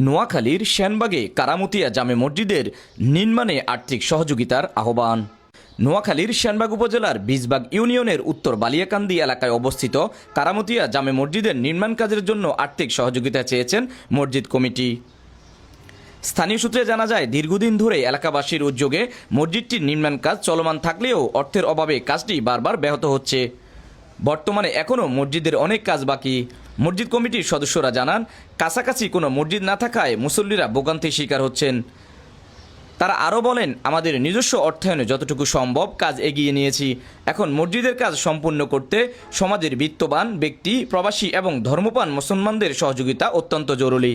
নোয়াখালীর সেনবাগে কারামতিয়া জামে মসজিদের নির্মাণে আর্থিক সহযোগিতার আহ্বান। নোয়াখালীর সেনবাগ উপজেলার বীজবাগ ইউনিয়নের উত্তর বালিয়াকান্দি এলাকায় অবস্থিত কারামতিয়া জামে মসজিদের নির্মাণ কাজের জন্য আর্থিক সহযোগিতা চেয়েছেন মসজিদ কমিটি। স্থানীয় সূত্রে জানা যায়, দীর্ঘদিন ধরে এলাকাবাসীর উদ্যোগে মসজিদটির নির্মাণ কাজ চলমান থাকলেও অর্থের অভাবে কাজটি বারবার ব্যাহত হচ্ছে। বর্তমানে এখনও মসজিদের অনেক কাজ বাকি। মসজিদ কমিটির সদস্যরা জানান, কাছাকাছি কোনো মসজিদ না থাকায় মুসল্লিরা ভোগান্তির শিকার হচ্ছেন। তারা আরও বলেন, আমাদের নিজস্ব অর্থায়নে যতটুকু সম্ভব কাজ এগিয়ে নিয়েছি। এখন মসজিদের কাজ সম্পূর্ণ করতে সমাজের বিত্তবান ব্যক্তি, প্রবাসী এবং ধর্মপ্রাণ মুসলমানদের সহযোগিতা অত্যন্ত জরুরি।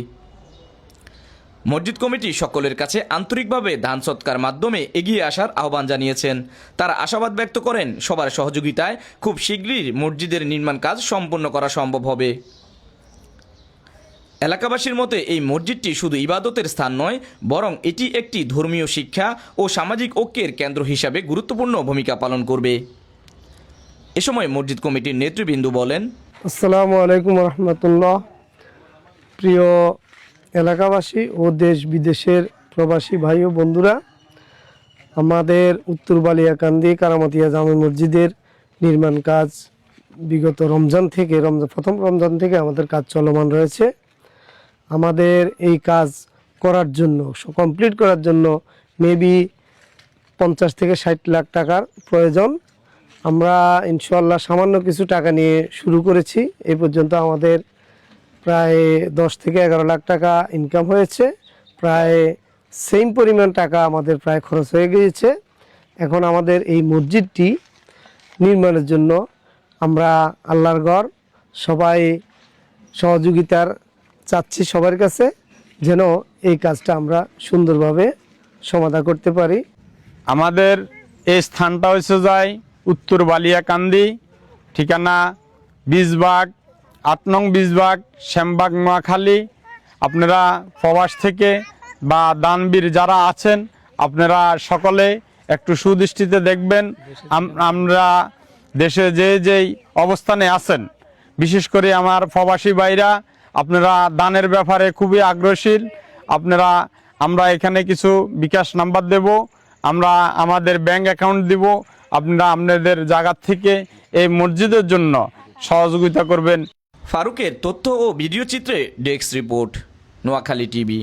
মসজিদ কমিটি সকলের কাছে আন্তরিকভাবে দান সৎকার মাধ্যমে এগিয়ে আসার আহ্বান জানিয়েছেন। তারা আশাবাদ ব্যক্ত করেন, সবার সহযোগিতায় খুব শীঘ্রই মসজিদের নির্মাণ কাজ সম্পন্ন করা সম্ভব হবে। এলাকাবাসীর মতে এই মসজিদটি শুধু ইবাদতের স্থান নয়, বরং এটি একটি ধর্মীয় শিক্ষা ও সামাজিক ঐক্যের কেন্দ্র হিসাবে গুরুত্বপূর্ণ ভূমিকা পালন করবে। এ সময় মসজিদ কমিটির নেতৃবৃন্দ বলেন, আসসালামু আলাইকুম রহমতুল্লাহ। প্রিয় এলাকাবাসী ও দেশ বিদেশের প্রবাসী ভাই ও বন্ধুরা, আমাদের উত্তর বালিয়াকান্দি কারামতিয়া জামে মসজিদের নির্মাণ কাজ বিগত প্রথম রমজান থেকে আমাদের কাজ চলমান রয়েছে। আমাদের এই কাজ করার জন্য, কমপ্লিট করার জন্য মেবি 50 থেকে 60 লাখ টাকার প্রয়োজন। আমরা ইনশাআল্লাহ সামান্য কিছু টাকা নিয়ে শুরু করেছি। এই পর্যন্ত আমাদের প্রায় 10 থেকে 11 লাখ টাকা ইনকাম হয়েছে। প্রায় সেম পরিমাণ টাকা আমাদের প্রায় খরচ হয়ে গিয়েছে। এখন আমাদের এই মসজিদটি নির্মাণের জন্য আমরা আল্লাহর ঘর সবাই সহযোগিতার চাচ্ছি সবার কাছে, যেন এই কাজটা আমরা সুন্দরভাবে সমাধা করতে পারি। আমাদের এই স্থানটা হচ্ছে যায় উত্তর বালিয়াকান্দি, ঠিকানা বীজবাগ, 8 নং বীজবাগ, শ্যামবাগ, নোয়াখালী। আপনারা প্রবাস থেকে বা দানবীর যারা আছেন, আপনারা সকলে একটু সুদৃষ্টিতে দেখবেন। আমরা দেশে যেই অবস্থানে আছেন, বিশেষ করে আমার প্রবাসী ভাইরা, আপনারা দানের ব্যাপারে খুবই আগ্রহশীল। আমরা এখানে কিছু বিকাশ নাম্বার দেব, আমরা আমাদের ব্যাংক অ্যাকাউন্ট দিব। আপনারা আপনাদের জায়গা থেকে এই মসজিদের জন্য সহযোগিতা করবেন। ফারুকের তথ্য ও ভিডিও চিত্রে ডেস্ক রিপোর্ট, নোয়াখালী টিভি।